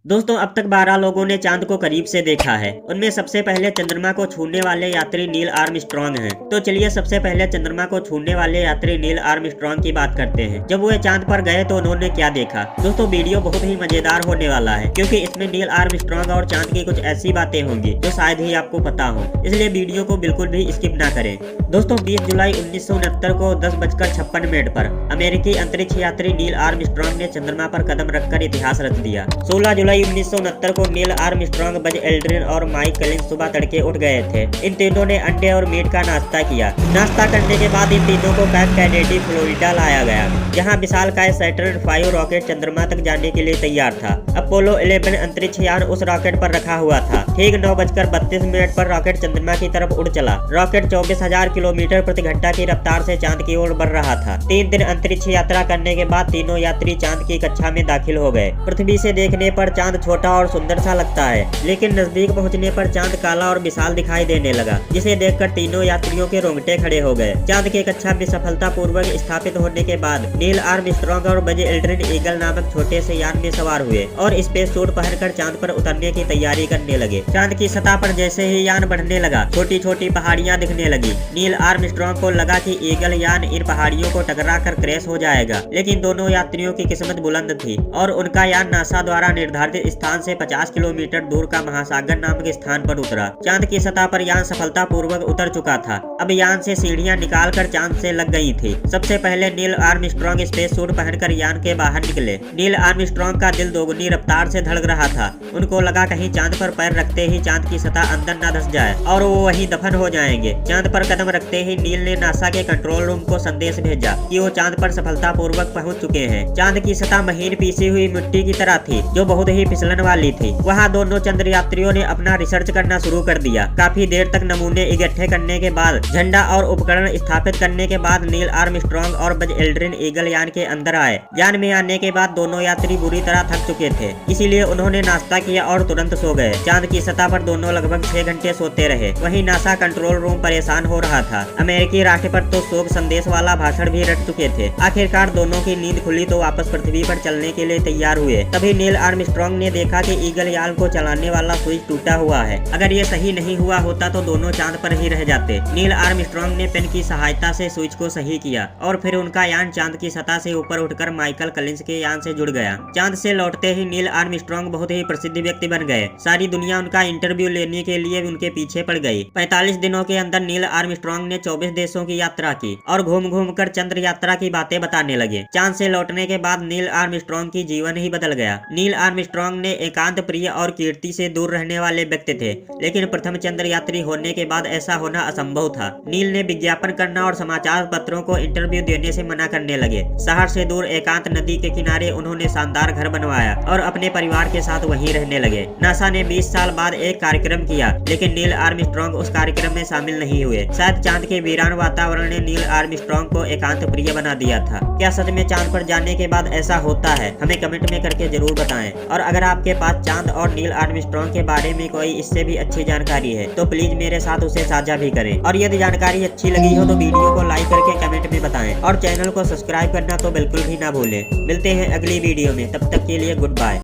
दोस्तों अब तक 12 लोगों ने चांद को करीब से देखा है। उनमें सबसे पहले चंद्रमा को छूने वाले यात्री नील आर्मस्ट्रॉन्ग हैं। तो चलिए सबसे पहले चंद्रमा को छूने वाले यात्री नील आर्मस्ट्रॉन्ग की बात करते हैं। जब वो चांद पर गए तो उन्होंने क्या देखा। दोस्तों वीडियो बहुत ही मजेदार होने वाला है, क्योंकि इसमें नील आर्मस्ट्रॉन्ग और चांद की कुछ ऐसी बातें होंगी जो शायद ही आपको पता हो, इसलिए वीडियो को बिल्कुल भी स्किप ना करें। दोस्तों 20 जुलाई 1969 को 10:56 पर अमेरिकी अंतरिक्ष यात्री नील आर्मस्ट्रॉन्ग ने चंद्रमा पर कदम रखकर इतिहास रच दिया। 16 जुलाई 1969 को नील आर्मस्ट्रॉन्ग, बज एल्ड्रिन और माइक कलिंस सुबह तड़के उठ गए थे। इन तीनों ने अंडे और मीट का नाश्ता किया। नाश्ता करने के बाद इन तीनों को कैप कैनेडी, फ्लोरिडा लाया गया, जहां विशालकाय सैटर्न 5 रॉकेट चंद्रमा तक जाने के लिए तैयार था। अपोलो 11 अंतरिक्ष यान उस रॉकेट पर रखा हुआ था। ठीक 9:32 पर रॉकेट चंद्रमा की तरफ उड़ चला। रॉकेट 24,000 किलोमीटर प्रति घंटा की रफ्तार से चांद की ओर बढ़ रहा था। 3 दिन अंतरिक्ष यात्रा करने के बाद तीनों यात्री चांद की कक्षा में दाखिल हो गए। पृथ्वी से देखने पर चांद छोटा और सुंदर सा लगता है, लेकिन नजदीक पहुंचने पर चांद काला और विशाल दिखाई देने लगा, जिसे देखकर तीनों यात्रियों के रोंगटे खड़े हो गए। चांद के कक्षा में सफलतापूर्वक स्थापित होने के बाद नील आर्मस्ट्रॉन्ग और बज एल्ड्रिन ईगल नामक छोटे से यान में सवार हुए और स्पेस सूट पहनकर चांद पर उतरने की तैयारी करने लगे। चांद की सतह पर जैसे ही यान बढ़ने लगा, छोटी छोटी पहाड़ियां दिखने लगी। नील आर्मस्ट्रॉन्ग को लगा कि ईगल यान इन पहाड़ियों को टकरा कर क्रैश हो जाएगा, लेकिन दोनों यात्रियों की किस्मत बुलंद थी और उनका यान नासा द्वारा निर्धारित स्थान से 50 किलोमीटर दूर का महासागर नामक स्थान पर उतरा। चांद की सतह पर यान सफलतापूर्वक उतर चुका था। अब यान से सीढ़ियां निकालकर चांद से लग गई थी। सबसे पहले नील आर्मस्ट्रॉन्ग स्पेस सूट पहनकर यान के बाहर निकले। नील आर्मस्ट्रॉन्ग का दिल दोगुनी रफ्तार से धड़क रहा था। उनको लगा कहीं चांद पर पैर रखते ही चांद की सतह अंदर न धंस जाए और वो वहीं दफन हो जाएंगे। चांद पर कदम रखते ही नील ने नासा के कंट्रोल रूम को संदेश भेजा कि वो चांद पर सफलतापूर्वक पहुंच चुके हैं। चांद की सतह महीन पीसी हुई मिट्टी की तरह थी, जो बहुत ही फिसलन वाली थी। वहाँ दोनों चंद्र यात्रियों ने अपना रिसर्च करना शुरू कर दिया। काफी देर तक नमूने इकट्ठे करने के बाद, झंडा और उपकरण स्थापित करने के बाद नील आर्मस्ट्रॉन्ग और बज एल्ड्रिन ईगल यान के अंदर आए। यान में आने के बाद दोनों यात्री बुरी तरह थक चुके थे, इसीलिए उन्होंने नाश्ता किया और तुरंत सो गए। चांद की सतह पर दोनों लगभग 6 घंटे सोते रहे। वहीं नासा कंट्रोल रूम परेशान हो रहा था। अमेरिकी राष्ट्रपति तो शोक संदेश वाला भाषण भी रट चुके थे। आखिरकार दोनों की नींद खुली तो वापस पृथ्वी पर चलने के लिए तैयार हुए। तभी नील आर्मस्ट्रॉन्ग ने देखा कि ईगल यान को चलाने वाला स्विच टूटा हुआ है। अगर ये सही नहीं हुआ होता तो दोनों चांद पर ही रह जाते। नील आर्मस्ट्रॉन्ग ने पेन की सहायता से स्विच को सही किया और फिर उनका यान चांद की सतह से ऊपर उठकर माइकल कलिंस के यान से जुड़ गया। चांद से लौटते ही नील आर्मस्ट्रॉन्ग बहुत ही प्रसिद्ध व्यक्ति बन गए। सारी दुनिया उनका इंटरव्यू लेने के लिए उनके पीछे पड़ गई। 45 दिनों के अंदर नील आर्मस्ट्रॉन्ग ने 24 देशों की यात्रा की और घूम घूम कर चंद्र यात्रा की बातें बताने लगे। चांद से लौटने के बाद नील आर्मस्ट्रॉन्ग की जीवन ही बदल गया। नील आर्मस्ट्रॉन्ग ने एकांत प्रिय और कीर्ति से दूर रहने वाले व्यक्ति थे, लेकिन प्रथम चंद्र यात्री होने के बाद ऐसा होना असंभव था। नील ने विज्ञापन करना और समाचार पत्रों को इंटरव्यू देने से मना करने लगे। शहर से दूर एकांत नदी के किनारे उन्होंने शानदार घर बनवाया और अपने परिवार के साथ वहीं रहने लगे। नासा ने 20 साल बाद एक कार्यक्रम किया, लेकिन नील आर्मस्ट्रॉन्ग उस कार्यक्रम में शामिल नहीं हुए। शायद चांद के वीरान वातावरण ने नील आर्मस्ट्रॉन्ग को एकांत प्रिय बना दिया था। क्या सच में चांद पर जाने के बाद ऐसा होता है? हमें कमेंट में करके जरूर बताएं। और अगर आपके पास चांद और नील आर्मस्ट्रॉन्ग के बारे में कोई इससे भी अच्छी जानकारी है तो प्लीज मेरे साथ उसे साझा भी करें। और यदि जानकारी अच्छी लगी हो तो वीडियो को लाइक करके कमेंट में बताएं और चैनल को सब्सक्राइब करना तो बिल्कुल भी ना भूलें। मिलते हैं अगली वीडियो में, तब तक के लिए गुड बाय।